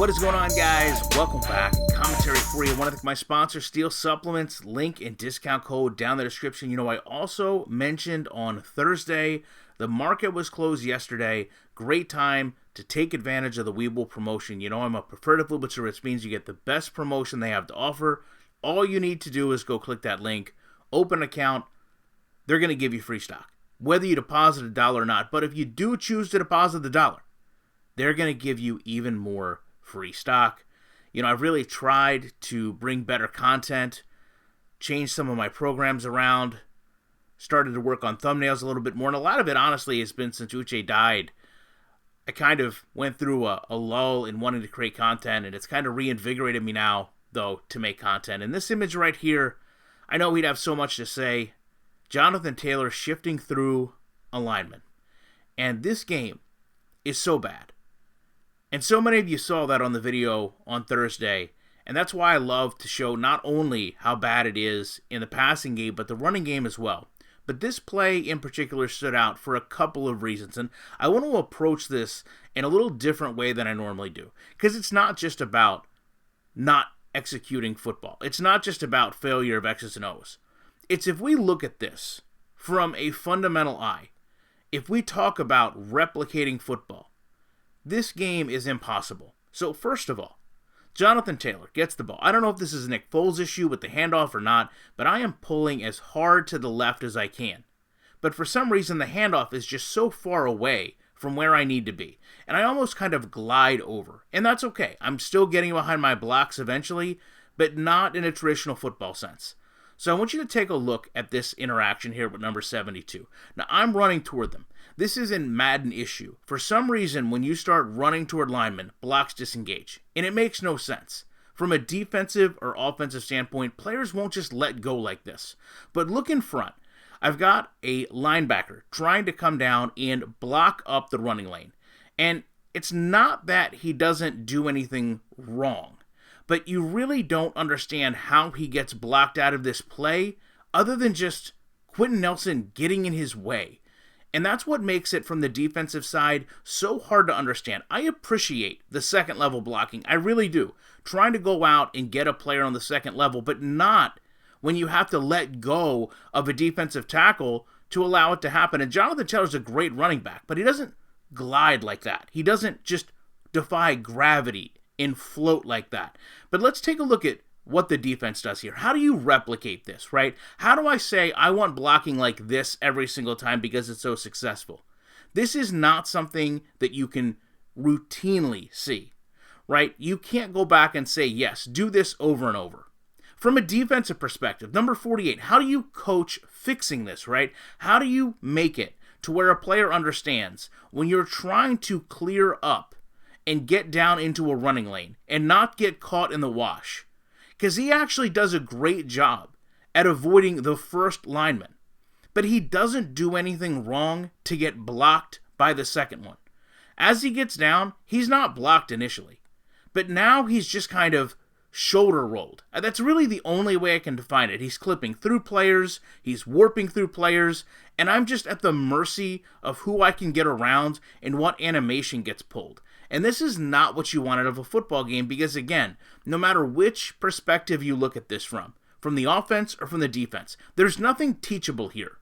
What is going on, guys? Welcome back. Commentary for you. I want to thank my sponsor, Steel Supplements. Link and discount code down in the description. You know, I also mentioned on Thursday, the market was closed yesterday. Great time to take advantage of the Webull promotion. You know, I'm a preferred affiliate, which means you get the best promotion they have to offer. All you need to do is go click that link, open an account. They're going to give you free stock, whether you deposit $1 or not. But if you do choose to deposit the $1, they're going to give you even more free stock. You know, I've really tried to bring better content, change some of my programs around, started to work on thumbnails a little bit more, and a lot of it, honestly, has been since Uche died. I kind of went through a lull in wanting to create content, and it's kind of reinvigorated me now, though, to make content. And this image right here, I know we'd have so much to say. Jonathan Taylor shifting through alignment. And this game is so bad. And so many of you saw that on the video on Thursday, and that's why I love to show not only how bad it is in the passing game, but the running game as well. But this play in particular stood out for a couple of reasons, and I want to approach this in a little different way than I normally do, because it's not just about not executing football. It's not just about failure of X's and O's. It's if we look at this from a fundamental eye, if we talk about replicating football, this game is impossible. So first of all, Jonathan Taylor gets the ball. I don't know if this is a Nick Foles issue with the handoff or not, but I am pulling as hard to the left as I can. But for some reason, the handoff is just so far away from where I need to be. And I almost kind of glide over. And that's okay. I'm still getting behind my blocks eventually, but not in a traditional football sense. So I want you to take a look at this interaction here with number 72. Now, I'm running toward them. This is a Madden issue. For some reason, when you start running toward linemen, blocks disengage. And it makes no sense. From a defensive or offensive standpoint, players won't just let go like this. But look in front. I've got a linebacker trying to come down and block up the running lane. And it's not that he doesn't do anything wrong, but you really don't understand how he gets blocked out of this play other than just Quentin Nelson getting in his way. And that's what makes it, from the defensive side, so hard to understand. I appreciate the second level blocking. I really do. Trying to go out and get a player on the second level, but not when you have to let go of a defensive tackle to allow it to happen. And Jonathan Taylor's a great running back, but he doesn't glide like that. He doesn't just defy gravity and float like that. But let's take a look at what the defense does here. How do you replicate this, right? How do I say I want blocking like this every single time because it's so successful? This is not something that you can routinely see, right? You can't go back and say, yes, do this over and over. From a defensive perspective, number 48, how do you coach fixing this, right? How do you make it to where a player understands when you're trying to clear up and get down into a running lane and not get caught in the wash? Because he actually does a great job at avoiding the first lineman, but he doesn't do anything wrong to get blocked by the second one. As he gets down, he's not blocked initially, but now he's just kind of shoulder rolled. That's really the only way I can define it. He's clipping through players, he's warping through players, and I'm just at the mercy of who I can get around and what animation gets pulled. And this is not what you want out of a football game because, again, no matter which perspective you look at this from the offense or from the defense, there's nothing teachable here.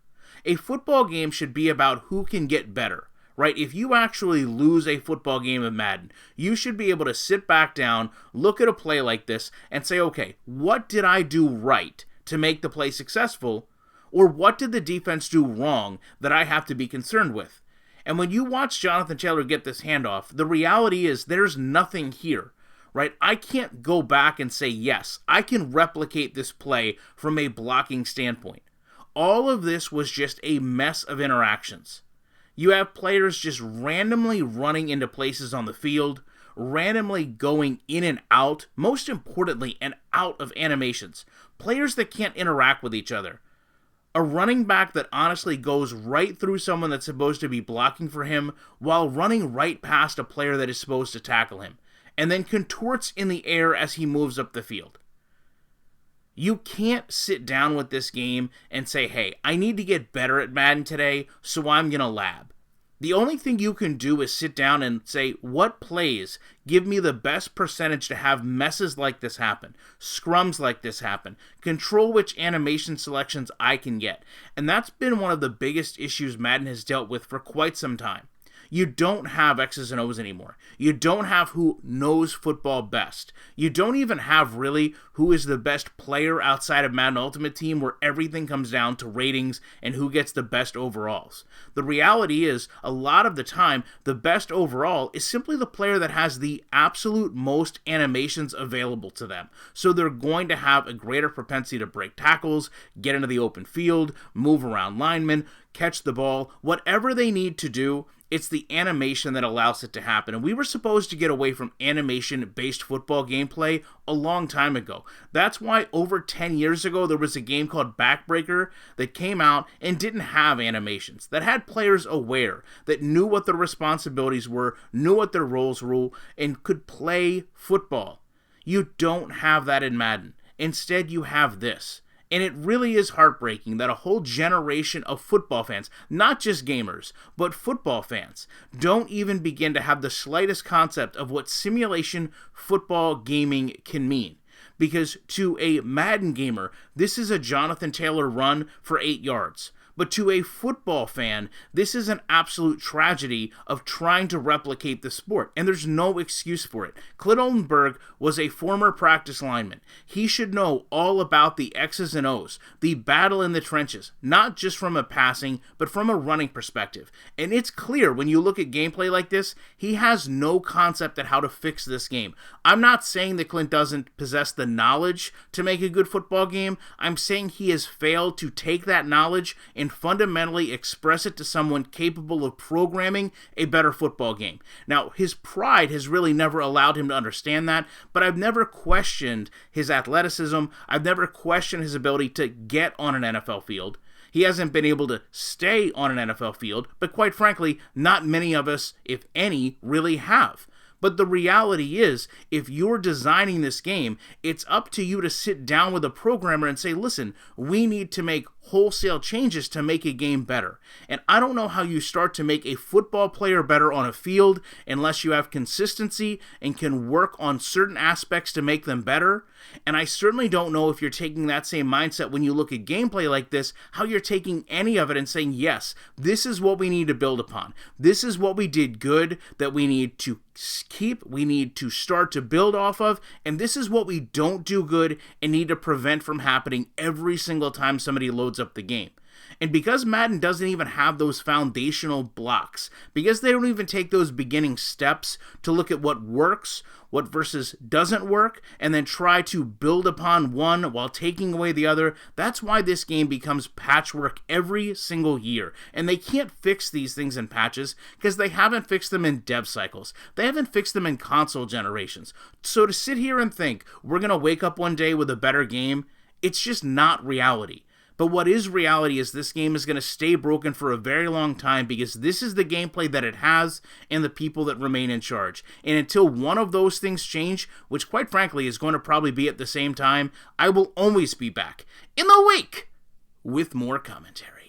A football game should be about who can get better, right? If you actually lose a football game of Madden, you should be able to sit back down, look at a play like this, and say, okay, what did I do right to make the play successful? Or what did the defense do wrong that I have to be concerned with? And when you watch Jonathan Taylor get this handoff, the reality is there's nothing here, right? I can't go back and say, yes, I can replicate this play from a blocking standpoint. All of this was just a mess of interactions. You have players just randomly running into places on the field, randomly going in and out, most importantly, and out of animations. Players that can't interact with each other. A running back that honestly goes right through someone that's supposed to be blocking for him while running right past a player that is supposed to tackle him, and then contorts in the air as he moves up the field. You can't sit down with this game and say, hey, I need to get better at Madden today, so I'm going to lab. The only thing you can do is sit down and say, what plays give me the best percentage to have messes like this happen, scrums like this happen, control which animation selections I can get. And that's been one of the biggest issues Madden has dealt with for quite some time. You don't have X's and O's anymore. You don't have who knows football best. You don't even have really who is the best player outside of Madden Ultimate Team, where everything comes down to ratings and who gets the best overalls. The reality is, a lot of the time, the best overall is simply the player that has the absolute most animations available to them. So they're going to have a greater propensity to break tackles, get into the open field, move around linemen, catch the ball, whatever they need to do. It's the animation that allows it to happen. And we were supposed to get away from animation-based football gameplay a long time ago. That's why over 10 years ago, there was a game called Backbreaker that came out and didn't have animations, that had players aware, that knew what their responsibilities were, knew what their roles were, and could play football. You don't have that in Madden. Instead, you have this. And it really is heartbreaking that a whole generation of football fans, not just gamers, but football fans, don't even begin to have the slightest concept of what simulation football gaming can mean. Because to a Madden gamer, this is a Jonathan Taylor run for 8 yards. But to a football fan, this is an absolute tragedy of trying to replicate the sport, and there's no excuse for it. Clint Oldenburg was a former practice lineman. He should know all about the X's and O's, the battle in the trenches, not just from a passing, but from a running perspective. And it's clear when you look at gameplay like this, he has no concept of how to fix this game. I'm not saying that Clint doesn't possess the knowledge to make a good football game. I'm saying he has failed to take that knowledge and fundamentally express it to someone capable of programming a better football game. Now, his pride has really never allowed him to understand that, but I've never questioned his athleticism. I've never questioned his ability to get on an NFL field. He hasn't been able to stay on an NFL field, but quite frankly, not many of us, if any, really have. But the reality is, if you're designing this game, it's up to you to sit down with a programmer and say, listen, we need to make wholesale changes to make a game better. And I don't know how you start to make a football player better on a field unless you have consistency and can work on certain aspects to make them better. And I certainly don't know if you're taking that same mindset when you look at gameplay like this, how you're taking any of it and saying, yes, this is what we need to build upon. This is what we did good that we need to keep, we need to start to build off of, and this is what we don't do good and need to prevent from happening every single time somebody loads up the game. And because Madden doesn't even have those foundational blocks, because they don't even take those beginning steps to look at what works, what versus doesn't work, and then try to build upon one while taking away the other, that's why this game becomes patchwork every single year. And they can't fix these things in patches because they haven't fixed them in dev cycles. They haven't fixed them in console generations. So to sit here and think we're going to wake up one day with a better game, it's just not reality. But what is reality is this game is going to stay broken for a very long time because this is the gameplay that it has and the people that remain in charge. And until one of those things change, which quite frankly is going to probably be at the same time, I will always be back in the week with more commentary.